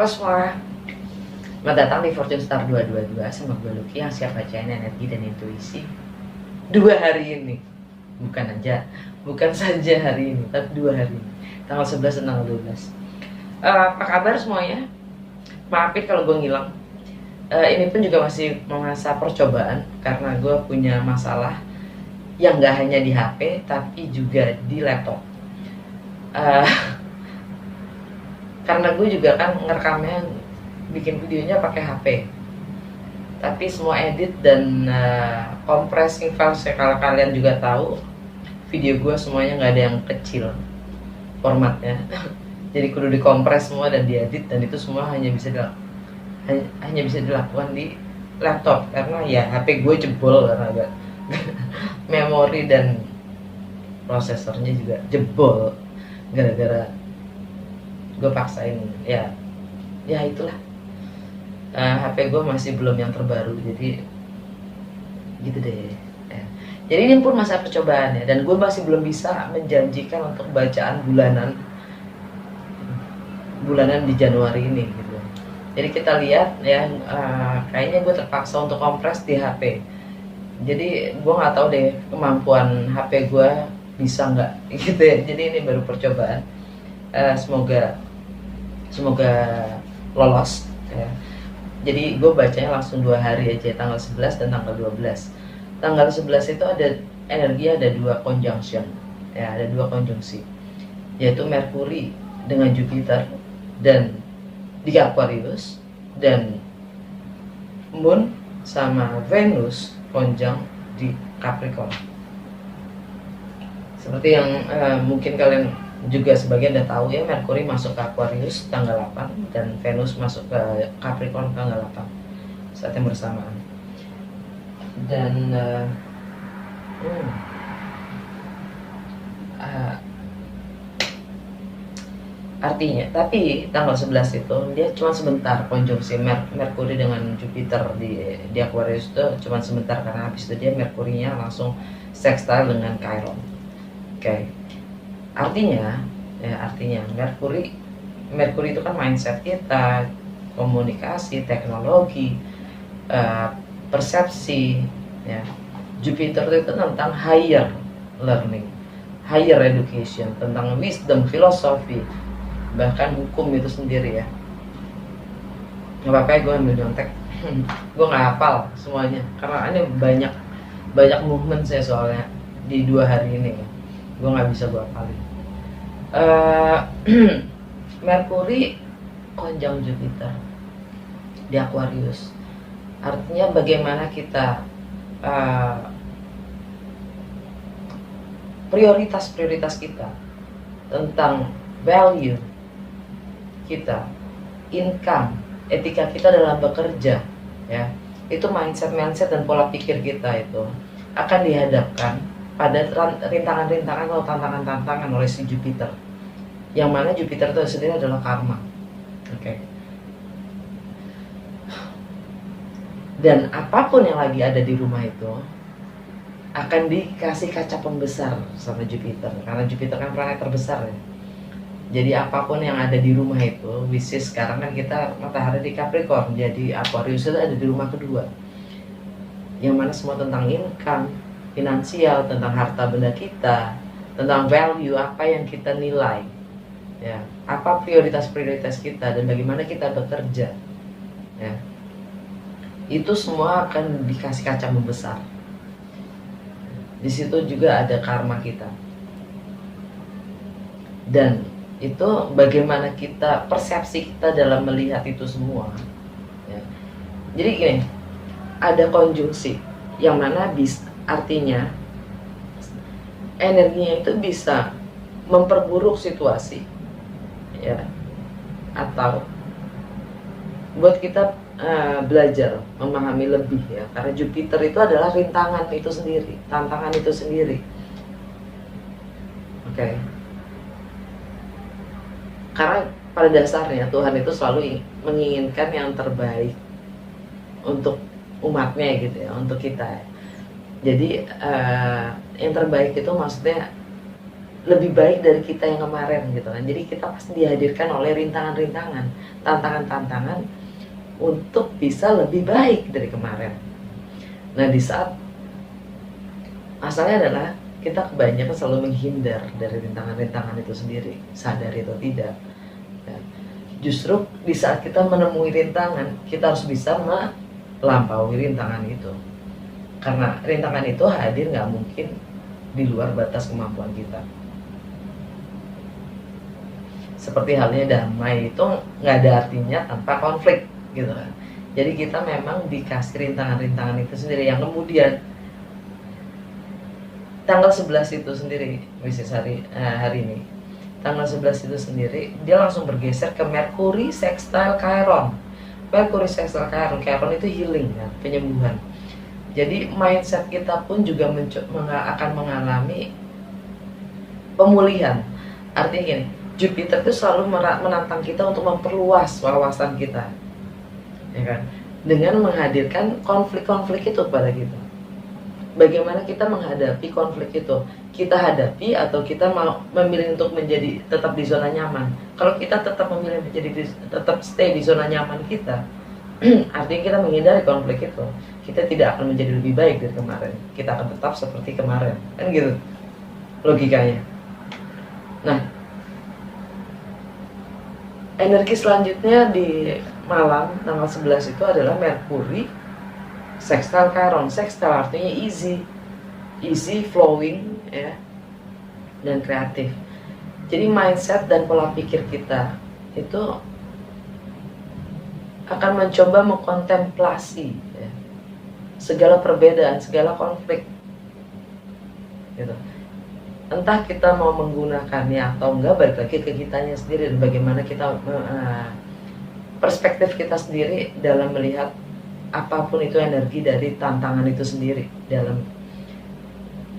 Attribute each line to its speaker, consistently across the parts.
Speaker 1: Halo semua, selamat datang di Fortune Star 222 sama gue Lucky yang siap bacain energi dan intuisi 2 hari ini. Bukan saja hari ini, tapi 2 hari ini, tanggal 11 dan tanggal 12. Apa kabar semuanya? Maafin kalau gue ngilang. Ini pun juga masih masa percobaan karena gue punya masalah yang gak hanya di HP tapi juga di laptop. Karena gue juga kan ngerekamnya, bikin videonya pakai HP, tapi semua edit dan compressing file, kalau kalian juga tahu video gue semuanya nggak ada yang kecil formatnya. Jadi kudu dikompres semua dan diedit, dan itu semua hanya bisa dilakukan di laptop karena ya HP gue jebol karena ada memori dan prosesornya juga jebol gara-gara gue paksain ya itulah. HP gue masih belum yang terbaru, jadi gitu deh ya. Jadi ini pun masa percobaan ya, dan gue masih belum bisa menjanjikan untuk bacaan bulanan di Januari ini gitu. Jadi kita lihat ya, kayaknya gue terpaksa untuk kompres di HP. Jadi gue nggak tahu deh kemampuan HP gue bisa nggak gitu ya. Jadi ini baru percobaan. Semoga lolos ya. Jadi gue bacanya langsung 2 hari aja, tanggal 11 dan tanggal 12. Tanggal 11 itu ada energi, ada 2 conjunction ya, ada 2 konjungsi, yaitu Merkuri dengan Jupiter dan di Aquarius, dan Moon sama Venus konjung di Capricorn. Seperti yang mungkin kalian juga sebagian udah tahu ya, Merkuri masuk ke Aquarius tanggal 8 dan Venus masuk ke Capricorn tanggal 8 saat yang bersamaan. Dan artinya, tapi tanggal 11 itu dia cuma sebentar konjungsi Merkuri dengan Jupiter di Aquarius itu cuma sebentar, karena habis itu dia Merkurinya langsung sextile dengan Chiron. Oke. Artinya Merkuri itu kan mindset kita, komunikasi, teknologi, persepsi ya. Jupiter itu tentang higher learning, higher education, tentang wisdom, filosofi, bahkan hukum itu sendiri ya. Nggak apa-apa ya gue ambil nyontek. Gue nggak hafal semuanya karena ini banyak movement saya soalnya di 2 hari ini ya. Gue nggak bisa gue hafalin. Merkuri konjung Jupiter di Aquarius, artinya bagaimana kita prioritas kita tentang value kita, income, etika kita dalam bekerja ya. Itu mindset dan pola pikir kita itu akan dihadapkan pada rintangan-rintangan atau tantangan-tantangan oleh si Jupiter, yang mana Jupiter itu sendiri adalah karma. Oke. Dan apapun yang lagi ada di rumah itu akan dikasih kaca pembesar sama Jupiter, karena Jupiter kan planet terbesar ya. Jadi apapun yang ada di rumah itu, which is sekarang kan kita matahari di Capricorn, jadi Aquarius itu ada di rumah kedua, yang mana semua tentang income, finansial, tentang harta benda kita, tentang value, apa yang kita nilai ya, apa prioritas kita dan bagaimana kita bekerja ya. Itu semua akan dikasih kaca membesar. Di situ juga ada karma kita, dan itu bagaimana kita, persepsi kita dalam melihat itu semua ya. Jadi gini, ada konjungsi yang mana artinya energinya itu bisa memperburuk situasi ya, atau buat kita belajar memahami lebih ya, karena Jupiter itu adalah rintangan itu sendiri, tantangan itu sendiri. Oke. Karena pada dasarnya Tuhan itu selalu menginginkan yang terbaik untuk umatnya gitu ya, untuk kita. Jadi yang terbaik itu maksudnya lebih baik dari kita yang kemarin gitu kan. Jadi kita pasti dihadirkan oleh rintangan-rintangan, tantangan-tantangan untuk bisa lebih baik dari kemarin. Nah, di saat masalahnya adalah kita kebanyakan selalu menghindar dari rintangan-rintangan itu sendiri, sadar atau tidak. Ya. Justru di saat kita menemui rintangan, kita harus bisa melampaui rintangan itu. Karena rintangan itu hadir nggak mungkin di luar batas kemampuan kita. Seperti halnya damai itu nggak ada artinya tanpa konflik gitu kan. Jadi kita memang dikasih rintangan-rintangan itu sendiri yang kemudian tanggal 11 itu sendiri, bisnis hari ini, tanggal 11 itu sendiri dia langsung bergeser ke Merkuri sextile Chiron. Merkuri sextile Chiron, Chiron itu healing kan, penyembuhan. Jadi mindset kita pun juga akan mengalami pemulihan. Artinya gini, Jupiter itu selalu menantang kita untuk memperluas wawasan kita, ya kan? Dengan menghadirkan konflik-konflik itu pada kita. Bagaimana kita menghadapi konflik itu? Kita hadapi atau kita mau memilih untuk menjadi tetap di zona nyaman? Kalau kita tetap memilih tetap stay di zona nyaman kita, artinya kita menghindari konflik itu. Kita tidak akan menjadi lebih baik dari kemarin. Kita akan tetap seperti kemarin, kan gitu logikanya. Nah, energi selanjutnya di malam tanggal 11 itu adalah Merkuri sextile Chiron. Sextile artinya easy flowing ya, dan kreatif. Jadi mindset dan pola pikir kita itu akan mencoba mengkontemplasi ya, segala perbedaan, segala konflik gitu. Entah kita mau menggunakannya atau enggak, balik lagi ke kitanya sendiri dan bagaimana kita perspektif kita sendiri dalam melihat apapun itu energi dari tantangan itu sendiri, dalam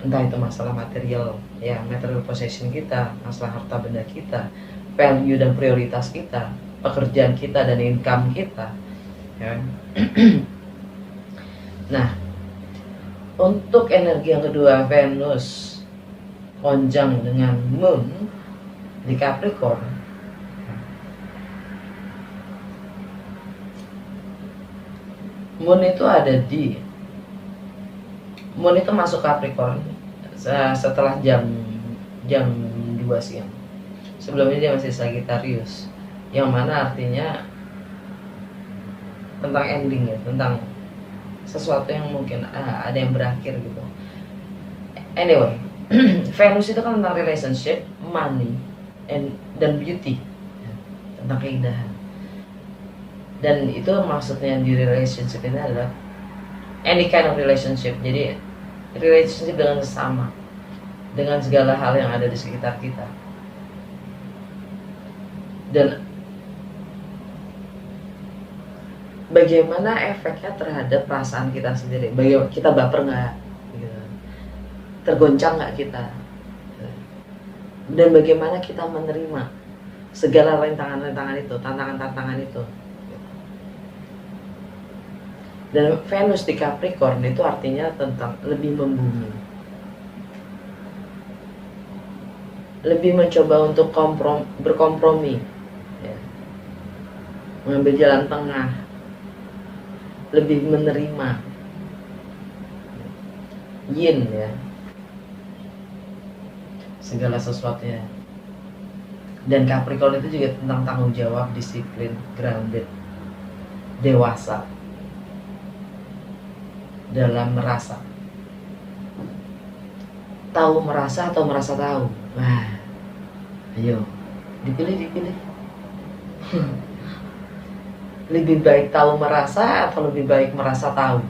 Speaker 1: entah itu masalah material ya, material possession kita, masalah harta benda kita, value dan prioritas kita, pekerjaan kita dan income kita ya. Nah, untuk energi yang kedua, Venus konjang dengan Moon di Capricorn. Moon itu Moon itu masuk Capricorn setelah jam 2 siang. Sebelumnya dia masih Sagittarius, yang mana artinya tentang ending ya, tentang sesuatu yang mungkin ada yang berakhir gitu. Anyway, Venus itu kan tentang relationship, money, dan beauty, tentang keindahan. Dan itu maksudnya di relationship ini adalah any kind of relationship. Jadi relationship dengan sesama, dengan segala hal yang ada di sekitar kita. Dan bagaimana efeknya terhadap perasaan kita sendiri. Bagaimana kita baper nggak? Tergoncang nggak kita, dan bagaimana kita menerima segala rintangan-rintangan itu, tantangan-tantangan itu. Dan Venus di Capricorn itu artinya tentang lebih membumi, lebih mencoba untuk berkompromi ya, mengambil jalan tengah, lebih menerima, yin ya, segala sesuatunya. Dan Capricorn itu juga tentang tanggung jawab, disiplin, grounded, dewasa dalam merasa. Tahu merasa atau merasa tahu? Wah, ayo dipilih. Lebih baik tahu merasa atau lebih baik merasa tahu?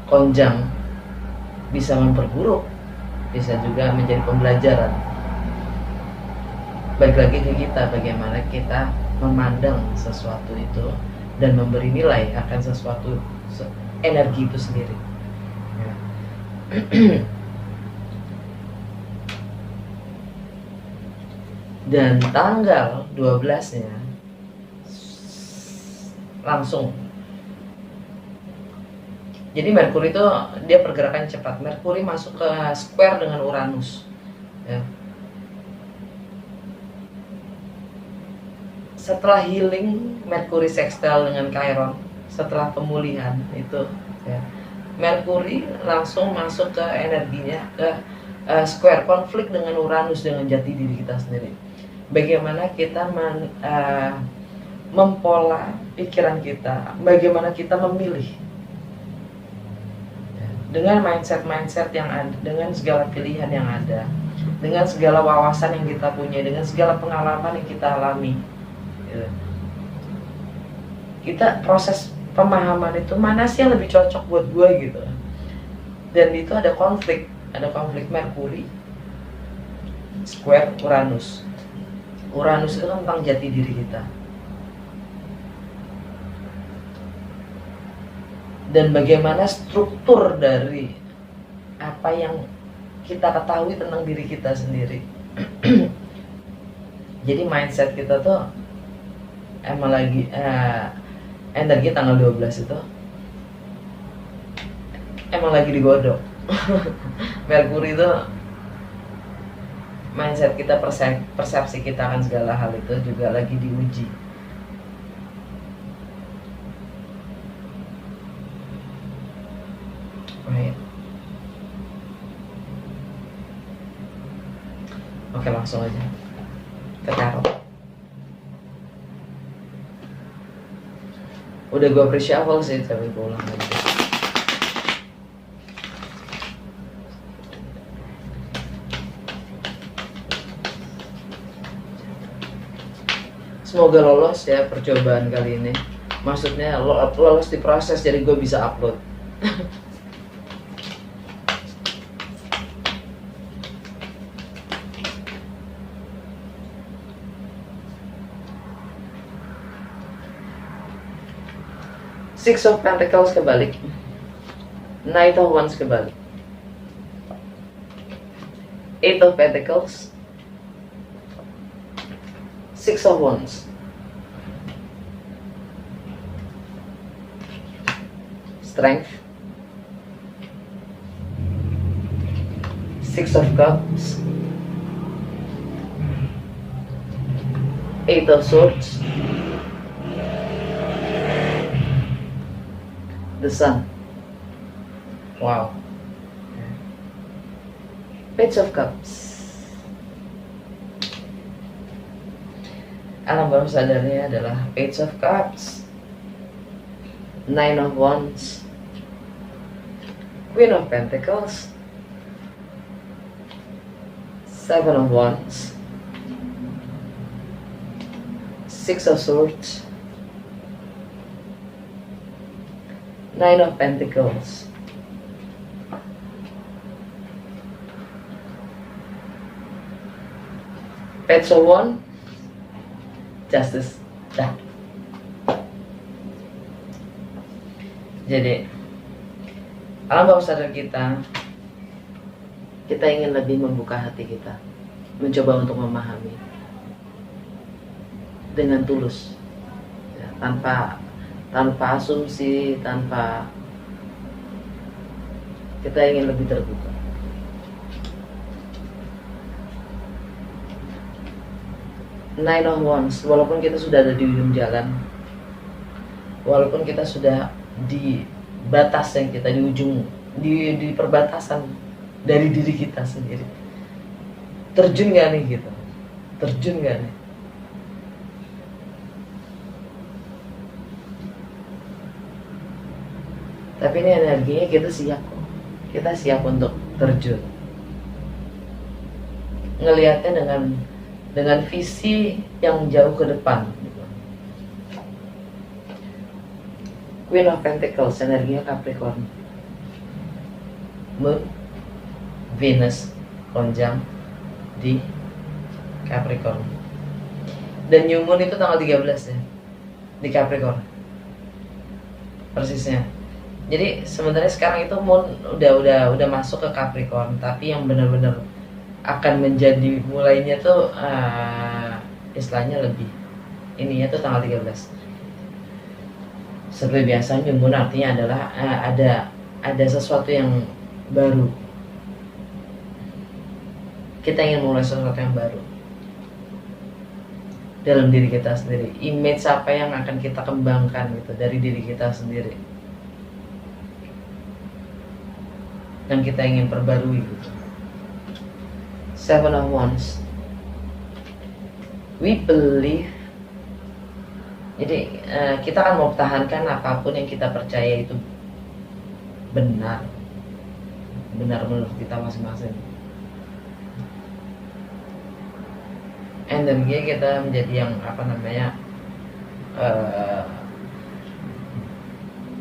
Speaker 1: Konjang bisa memperburuk, bisa juga menjadi pembelajaran. Balik lagi ke kita, bagaimana kita memandang sesuatu itu dan memberi nilai akan sesuatu energi itu sendiri ya. Dan tanggal 12-nya langsung Jadi Merkuri itu dia pergerakan cepat. Merkuri masuk ke square dengan Uranus. Ya. Setelah healing Merkuri sextile dengan Chiron, setelah pemulihan itu, ya, Merkuri langsung masuk ke energinya ke square konflik dengan Uranus, dengan jati diri kita sendiri. Bagaimana kita mempola pikiran kita, bagaimana kita memilih dengan mindset yang ada, dengan segala pilihan yang ada, dengan segala wawasan yang kita punya, dengan segala pengalaman yang kita alami. Kita proses pemahaman itu mana sih yang lebih cocok buat gue gitu. Dan itu ada konflik Merkuri square Uranus. Uranus itu tentang jati diri kita. Dan bagaimana struktur dari apa yang kita ketahui tentang diri kita sendiri. Jadi mindset kita tuh emang lagi energi tanggal 12 itu emang lagi digodok. Merkuri itu mindset kita, persepsi kita akan segala hal itu juga lagi diuji. Right. Oke, langsung aja ke tarot. Udah gue pre-shuffle sih, tapi gue ulang lagi. Semoga lolos ya percobaan kali ini. Maksudnya lolos di proses, jadi gue bisa upload. Six of Pentacles kebalik, Knight of Wands kebalik, Eight of Pentacles, Six of Wands, Strength, Six of Cups, Eight of Swords, the Sun. Wow. Page of Cups. Alam bawah sadarnya adalah Page of Cups, Nine of Wands, Queen of Pentacles, Seven of Wands, Six of Swords, Nine of Pentacles, Page of Wands, Justice. Dah. Jadi alam bawah sadar kita ingin lebih membuka hati kita, mencoba untuk memahami dengan tulus, ya, tanpa asumsi, tanpa, kita ingin lebih terbuka. Nine of Wands, walaupun kita sudah ada di ujung jalan, walaupun kita sudah di batas yang kita di ujung, di perbatasan dari diri kita sendiri, terjun gak nih gitu, terjun gak nih? Tapi ini energinya kita siap kok. Kita siap untuk terjun. Ngelihatnya dengan visi yang jauh ke depan. Queen of Pentacles, energinya Capricorn. Moon, Venus, konjang di Capricorn. Dan New Moon itu tanggal 13 ya, di Capricorn. Persisnya. Jadi sebenarnya sekarang itu Moon udah masuk ke Capricorn, tapi yang benar-benar akan menjadi mulainya tuh istilahnya lebih ininya tuh tanggal 13. Seperti biasa New Moon artinya adalah ada ada sesuatu yang baru. Kita ingin mulai sesuatu yang baru dalam diri kita sendiri. Image apa yang akan kita kembangkan gitu dari diri kita sendiri, dan kita ingin perbarui gitu. Seven of Wands, we believe. Jadi kita akan mempertahankan apapun yang kita percaya itu benar menurut kita masing-masing. And then kita menjadi yang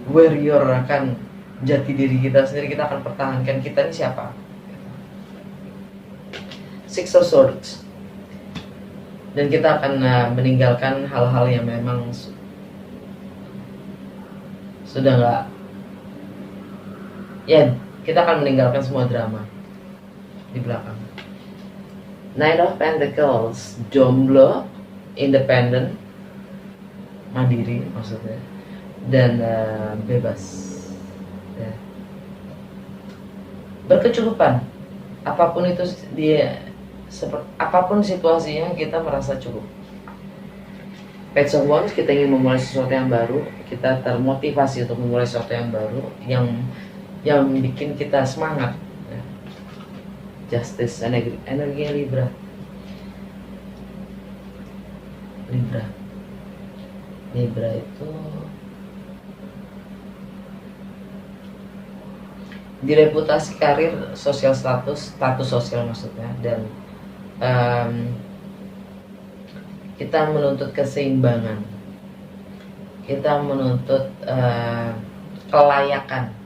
Speaker 1: warrior akan jati diri kita sendiri. Kita akan pertahankan kita ini siapa. Six of Swords, dan kita akan meninggalkan hal-hal yang memang sudah nggak, ya kita akan meninggalkan semua drama di belakang. Nine of Pentacles, jomblo, independent, mandiri maksudnya, dan bebas ya. Berkecukupan, apapun itu dia, apapun situasinya kita merasa cukup. Page of Wands, kita ingin memulai sesuatu yang baru, kita termotivasi untuk memulai sesuatu yang baru yang bikin kita semangat ya. Justice, energi Libra itu di reputasi, karir, sosial, status sosial maksudnya, dan kita menuntut keseimbangan, kita menuntut kelayakan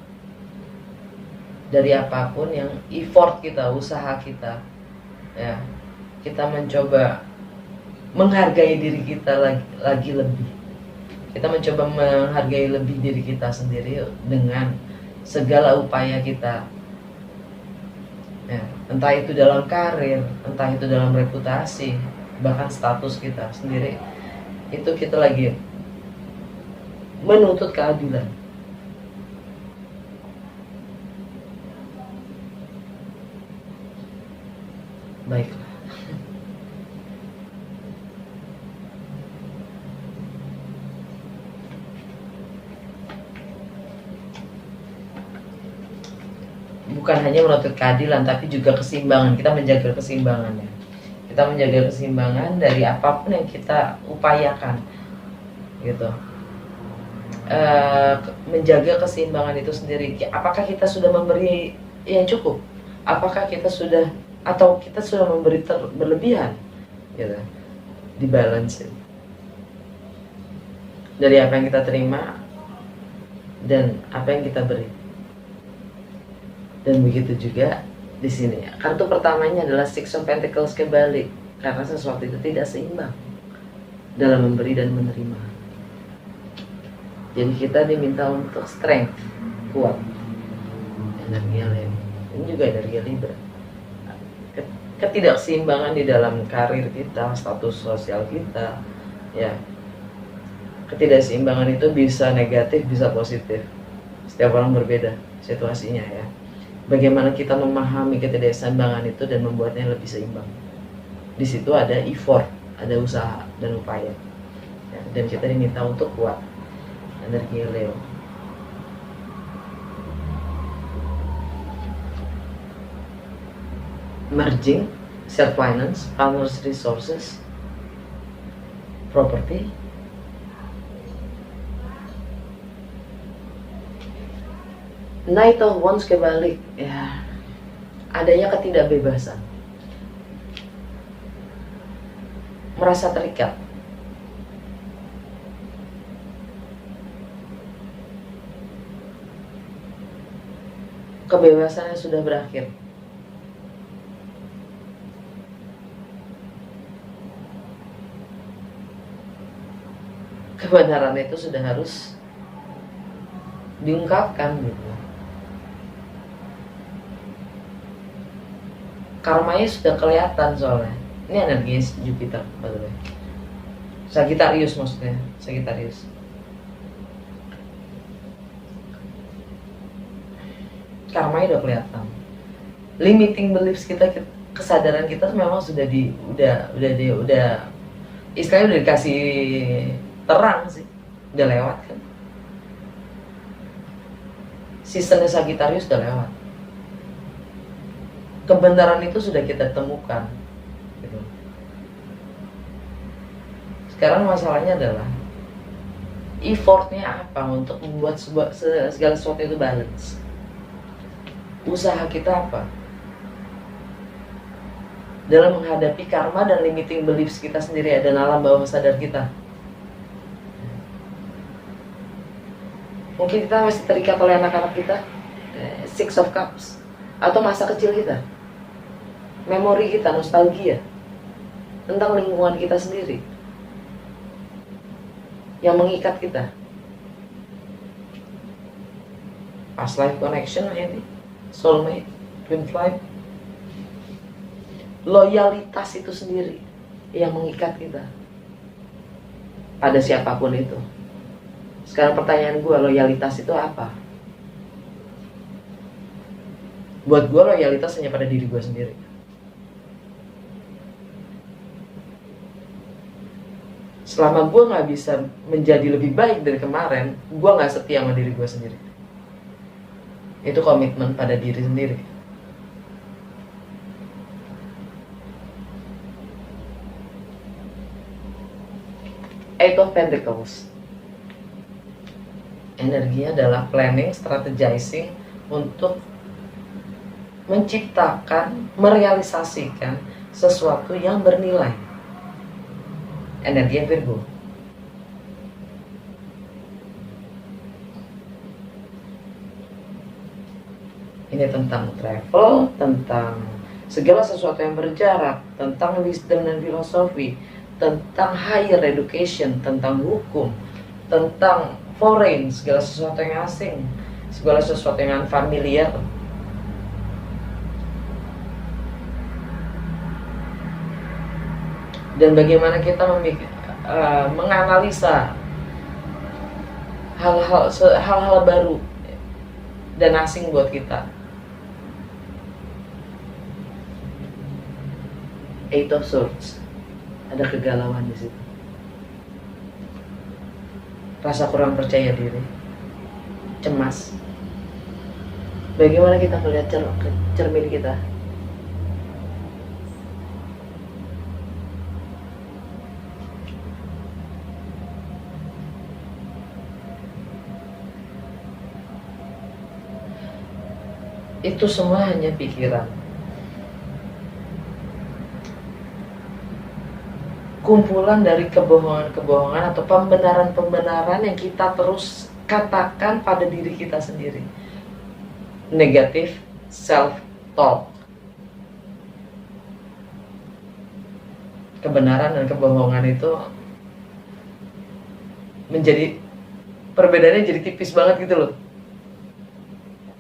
Speaker 1: dari apapun yang effort kita, usaha kita ya. Kita mencoba menghargai diri kita lagi lebih. Kita mencoba menghargai lebih diri kita sendiri dengan segala upaya kita ya, entah itu dalam karir, entah itu dalam reputasi, bahkan status kita sendiri. Itu kita lagi menuntut keadilan. Baiklah, bukan hanya menuntut keadilan, tapi juga keseimbangan. Kita menjaga keseimbangannya. Kita menjaga keseimbangan dari apapun yang kita upayakan, gitu. Menjaga keseimbangan itu sendiri. Apakah kita sudah memberi yang cukup? Apakah kita sudah, atau kita sudah memberi berlebihan, gitu. Dibalance dari apa yang kita terima dan apa yang kita beri. Dan begitu juga di sini. Kartu pertamanya adalah Six of Pentacles kebalik, karena sesuatu itu tidak seimbang dalam memberi dan menerima. Jadi kita diminta untuk strength, kuat. Energi Leo, ini juga energi Libra. Ketidakseimbangan di dalam karir kita, status sosial kita, ya. Ketidakseimbangan itu bisa negatif, bisa positif. Setiap orang berbeda situasinya ya. Bagaimana kita memahami ketidakseimbangan itu dan membuatnya lebih seimbang. Di situ ada effort, ada usaha dan upaya. Ya, dan kita diminta untuk kuat. Energi Leo. Merging, self finance, partners resources, property. Knight of Wands kebalik ya, adanya ketidakbebasan, merasa terikat, kebebasannya sudah berakhir. Kebenaran itu sudah harus diungkapkan gitu. Karmanya sudah kelihatan soalnya. Ini energi Jupiter, by the way. Sagittarius maksudnya, Sagittarius. karmanya udah kelihatan. Limiting beliefs kita, kesadaran kita memang sudah istilahnya udah dikasih terang sih, udah lewat kan. Seasonnya Sagittarius udah lewat. Kebenaran itu sudah kita temukan gitu. Sekarang masalahnya adalah effortnya apa untuk membuat segala sesuatu itu balance. Usaha kita apa dalam menghadapi karma dan limiting beliefs kita sendiri dan alam bawah sadar kita. Mungkin kita masih terikat oleh anak-anak kita, Six of Cups, atau masa kecil kita, memori kita, nostalgia tentang lingkungan kita sendiri yang mengikat kita. Past life connection ini, soulmate, twin flame. Loyalitas itu sendiri yang mengikat kita pada siapapun itu. Sekarang pertanyaan gue, loyalitas itu apa? Buat gue loyalitas hanya pada diri gue sendiri. Selama gue gak bisa menjadi lebih baik dari kemarin, gue gak setia sama diri gue sendiri. Itu komitmen pada diri sendiri. Eight of Pentacles. Energinya adalah planning, strategizing untuk menciptakan, merealisasikan sesuatu yang bernilai. Energi Virgo. Ini tentang travel, tentang segala sesuatu yang berjarak, tentang wisdom dan filosofi, tentang higher education, tentang hukum, tentang foreign, segala sesuatu yang asing, segala sesuatu yang unfamiliar. Dan bagaimana kita menganalisa hal-hal baru dan asing buat kita. Eight of Swords, ada kegalauan di situ. Rasa kurang percaya diri, cemas. Bagaimana kita melihat cermin kita? Itu semua hanya pikiran. Kumpulan dari kebohongan-kebohongan atau pembenaran-pembenaran yang kita terus katakan pada diri kita sendiri. Negatif self-talk. Kebenaran dan kebohongan itu menjadi, perbedaannya jadi tipis banget gitu loh.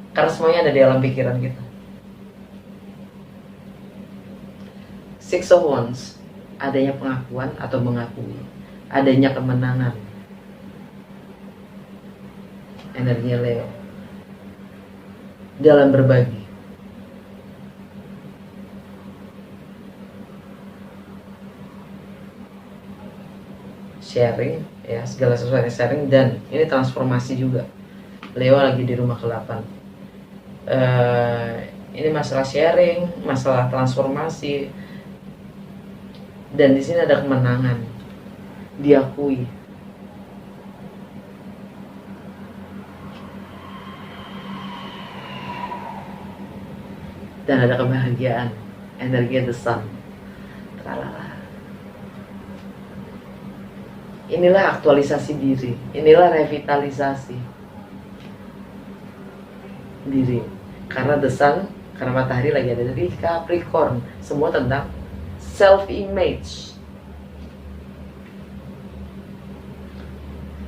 Speaker 1: Karena semuanya ada di alam pikiran kita. Six of Wands, adanya pengakuan atau mengakui, adanya kemenangan. Energinya Leo dalam berbagi. Sharing, ya, segala sesuatu sharing, dan ini transformasi juga. Leo lagi di rumah ke-8. Ini masalah sharing, masalah transformasi, dan di sini ada kemenangan, diakui. Dan ada kebahagiaan, energi the sun. Tralala. Inilah aktualisasi diri, inilah revitalisasi diri. Karena the sun, karena matahari lagi ada di Capricorn, semua tentang self-image.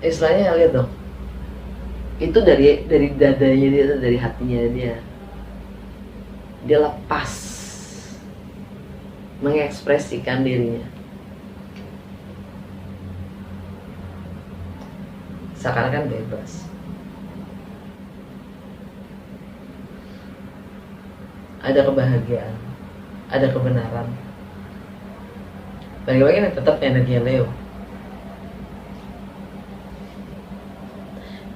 Speaker 1: Istilahnya lihat dong, itu dari dadanya dia, dari hatinya dia. Dia lepas mengekspresikan dirinya. Seakan-akan bebas. ada kebahagiaan, ada kebenaran. Bagi-bagi ini tetap energi Leo.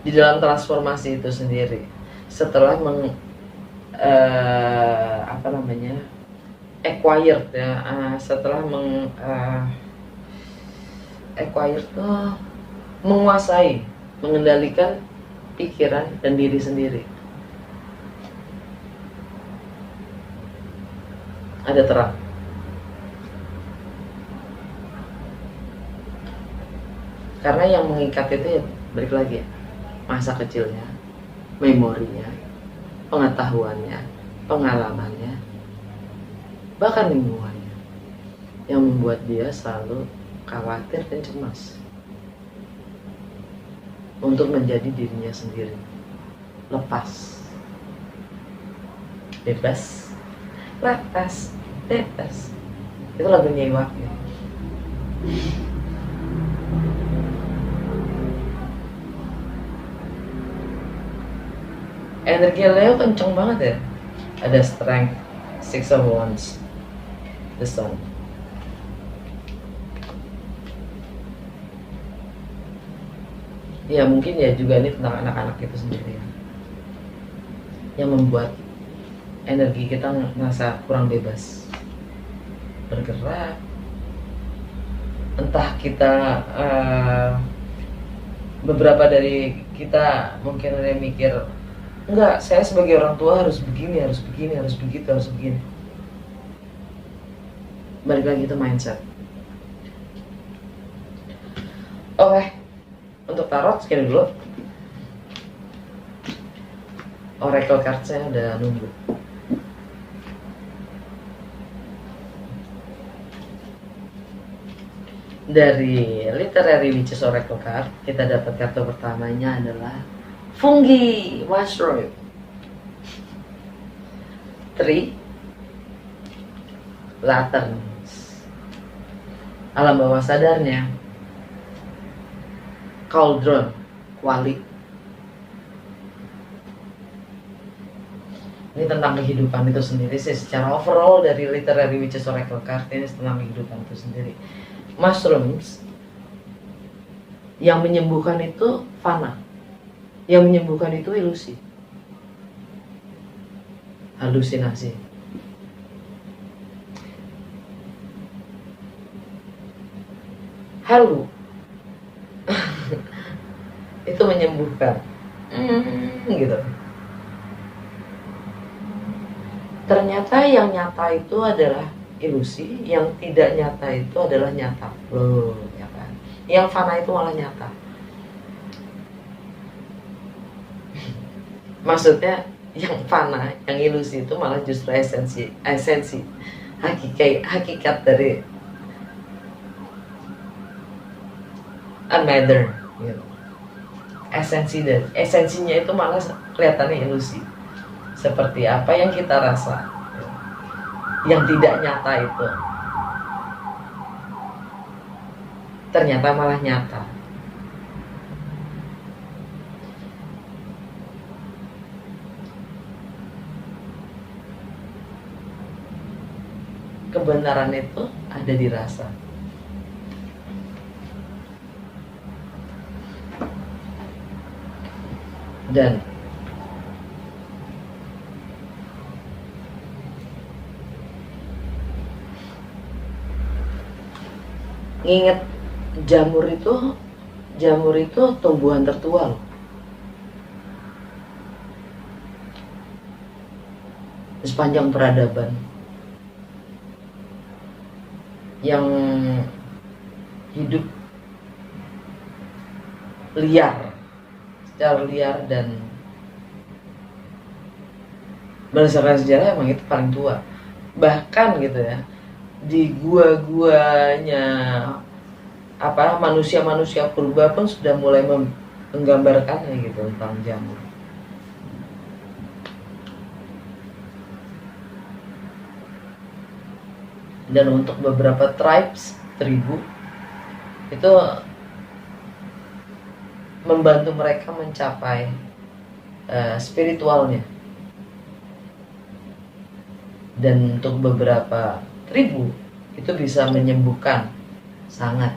Speaker 1: Di dalam transformasi itu sendiri, setelah acquired ya, setelah acquired tuh menguasai, mengendalikan pikiran dan diri sendiri. Ada terang. Karena yang mengikat itu ya balik lagi ya, masa kecilnya, memorinya, pengetahuannya, pengalamannya, bahkan lingkungannya, yang membuat dia selalu khawatir dan cemas untuk menjadi dirinya sendiri, lepas, bebas, lepas, bebas. Itu lagunya Iwak ya. Energi Leo kenceng banget ya. Ada strength, six of wands, the sun. Ya mungkin ya juga ini tentang anak-anak itu sendiri ya, yang membuat energi kita merasa kurang bebas bergerak. Entah kita beberapa dari kita mungkin ada yang mikir, enggak, saya sebagai orang tua harus begini, harus begini, harus begitu, harus begini. Balik lagi itu mindset. Oke, untuk tarot sekian dulu. Oracle card-nya udah nunggu. Dari Literary Witches Oracle card, kita dapat kartu pertamanya adalah Fungi Mushroom. 3 Lanterns. Alam bawah sadarnya Cauldron, Kuali. Ini tentang kehidupan itu sendiri sih. Secara overall dari Literary Witches Oracle card ini tentang kehidupan itu sendiri. Mushrooms yang menyembuhkan itu fana, yang menyembuhkan itu ilusi, halusinasi. Halu itu menyembuhkan, gitu. Ternyata yang nyata itu adalah ilusi, yang tidak nyata itu adalah nyata. Loh, ya kan? Yang fana itu malah nyata. Maksudnya yang fana, yang ilusi itu malah justru esensi, hakikat dari matter, gitu. Esensinya itu malah kelihatannya ilusi. Seperti apa yang kita rasa, yang tidak nyata itu ternyata malah nyata. Kebenaran itu ada di rasa. Dan ingat, jamur itu tumbuhan tertua loh. Di sepanjang peradaban yang hidup liar, secara liar, dan berdasarkan sejarah emang itu paling tua. Bahkan gitu ya, di gua-guanya manusia purba pun sudah mulai menggambarkannya gitu tentang jamur. Dan untuk beberapa tribu itu membantu mereka mencapai spiritualnya. dan untuk beberapa tribu itu bisa menyembuhkan sangat.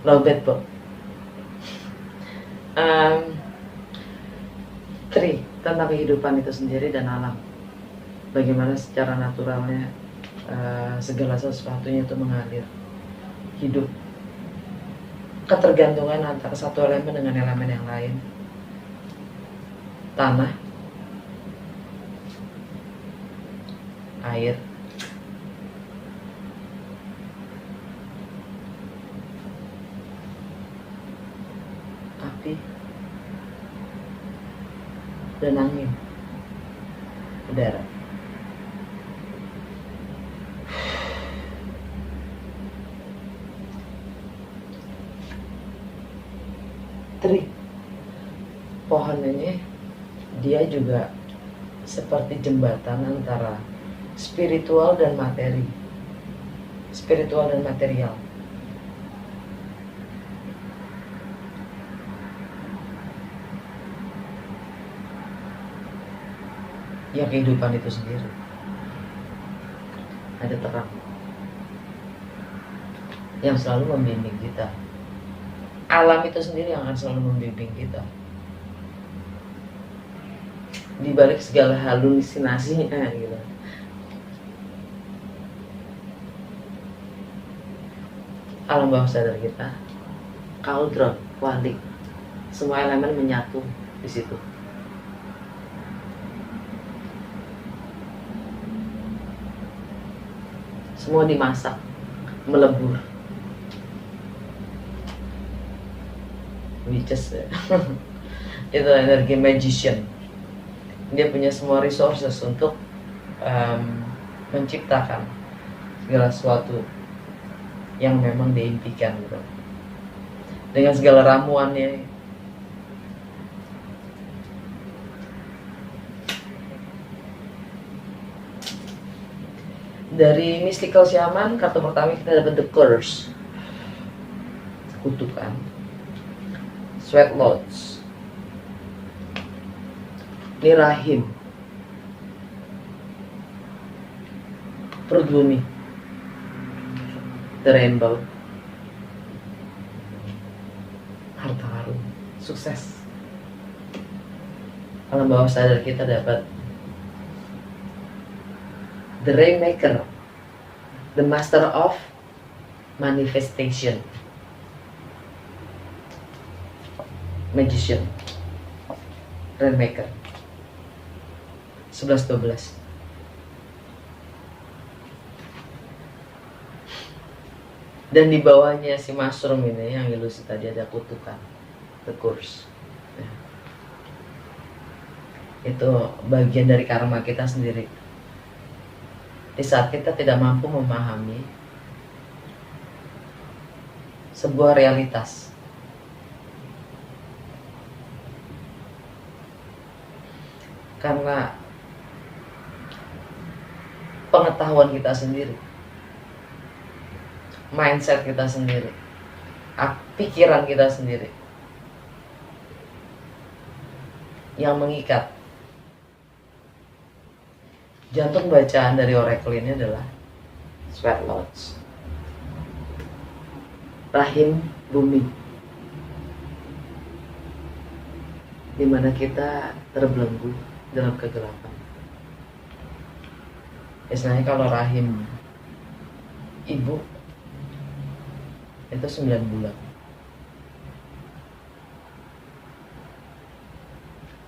Speaker 1: Lobet, Bob. Tentang kehidupan itu sendiri dan alam. Bagaimana secara naturalnya segala sesuatunya itu mengalir. Hidup. Ketergantungan antara satu elemen dengan elemen yang lain. Tanah, air, api, dan angin, udara. Tree, pohon ini dia juga seperti jembatan antara spiritual dan materi, spiritual dan material. Ya, kehidupan itu sendiri ada terang yang selalu membimbing kita. Alam itu sendiri yang akan selalu membimbing kita. Di balik segala halusinasinya gitu. Alam bawah sadar kita, kaldron, kualik, semua elemen menyatu di situ. Semua dimasak, melebur. Witches ya. Itu energi magician. Dia punya semua resources untuk menciptakan segala sesuatu yang memang diimpikan gitu. Dengan segala ramuannya. Dari mystical shaman, kartu pertama kita dapat the curse, kutukan. Sweat lodge, ini rahim, perut bumi, the rainbow, harta karun, sukses. Alam bawah sadar kita dapat the rainmaker, the master of manifestation, magician, rainmaker, 11-12. Dan di bawahnya si mushroom ini yang ilusi tadi ada kutukan, the curse. Ya. Itu bagian dari karma kita sendiri. Di saat kita tidak mampu memahami sebuah realitas, karena pengetahuan kita sendiri, mindset kita sendiri, pikiran kita sendiri yang mengikat. Jantung bacaan dari oracle ini adalah sweat lodge, rahim bumi, dimana kita terbelenggu dalam kegelapan. Istilahnya kalau rahim ibu itu 9 bulan.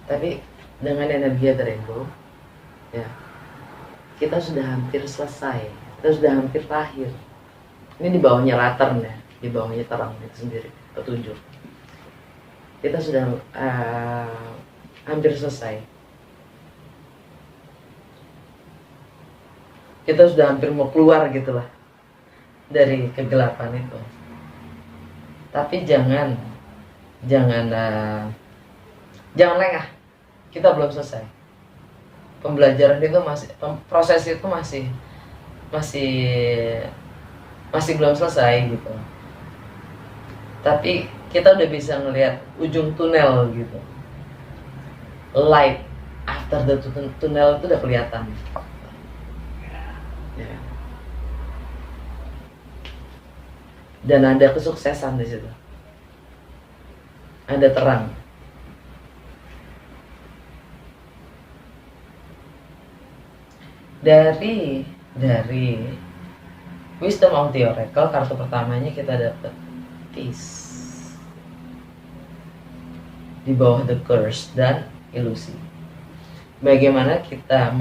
Speaker 1: Tapi dengan energi rainbow, ya, kita sudah hampir selesai, kita sudah hampir lahir. Ini di bawahnya latar ya, di bawahnya terang itu sendiri, petunjuk. Kita sudah hampir selesai. Kita sudah hampir mau keluar gitulah dari kegelapan itu. Tapi jangan lengah. Kita belum selesai. Pembelajaran itu masih, proses itu masih masih belum selesai gitu, tapi kita udah bisa ngelihat ujung tunnel gitu, light after the tunnel itu udah kelihatan ya. Dan ada kesuksesan di situ, ada terang. Dari wisdom of the oracle, kartu pertamanya kita dapat peace di bawah the curse dan ilusi. Bagaimana kita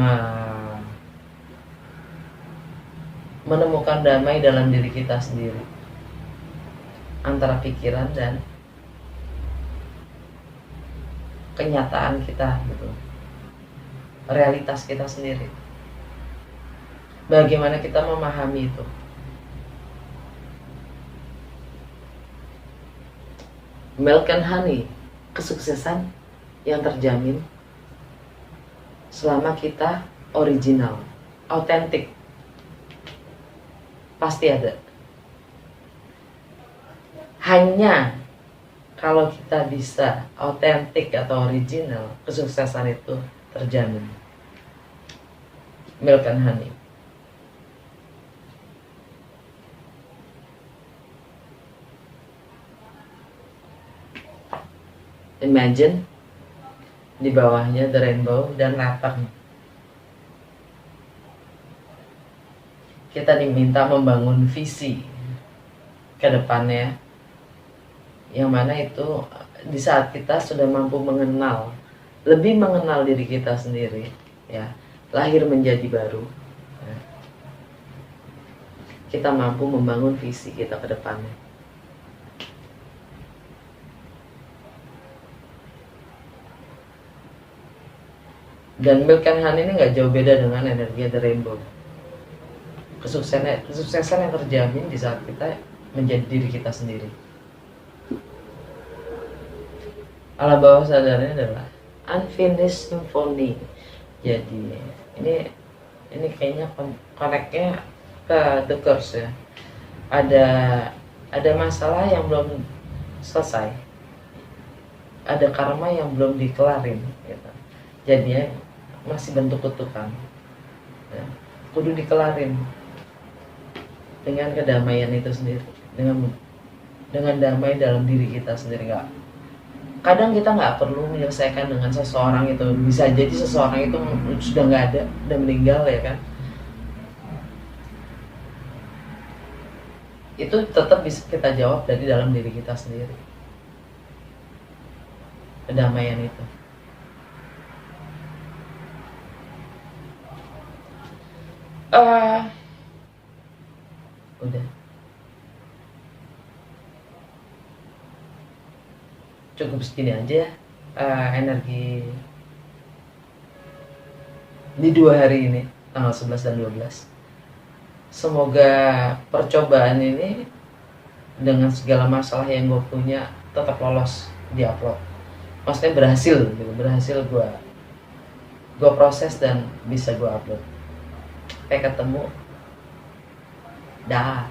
Speaker 1: menemukan damai dalam diri kita sendiri, antara pikiran dan kenyataan kita gitu, realitas kita sendiri. Bagaimana kita memahami itu. Milk and honey, kesuksesan yang terjamin selama kita original, autentik. Pasti ada. Hanya kalau kita bisa autentik atau original, kesuksesan itu terjamin. Milk and honey. Imagine di bawahnya the rainbow dan lantern. Kita diminta membangun visi ke depannya, yang mana itu di saat kita sudah mampu mengenal, lebih mengenal diri kita sendiri ya, lahir menjadi baru ya. Kita mampu membangun visi kita ke depannya. Dan milk and honey ini nggak jauh beda dengan energi the rainbow. Kesuksesan yang terjamin di saat kita menjadi diri kita sendiri. Alam bawah sadarnya adalah unfinished symphony. Jadi ini kayaknya connect-nya ke the curse ya. Ada masalah yang belum selesai, ada karma yang belum dikelarin gitu. Jadinya masih bentuk kutukan ya. Kudu dikelarin dengan kedamaian itu sendiri, dengan damai dalam diri kita sendiri. Kadang kita nggak perlu menyelesaikan dengan seseorang itu, bisa jadi seseorang itu sudah nggak ada, udah meninggal ya kan, itu tetap bisa kita jawab dari dalam diri kita sendiri, kedamaian itu. Udah cukup segini aja energi di 2 hari ini, tanggal 11 dan 12. Semoga percobaan ini dengan segala masalah yang gue punya tetap lolos di upload, maksudnya berhasil gitu, berhasil gue proses dan bisa gue upload. Sampai ketemu. Dah.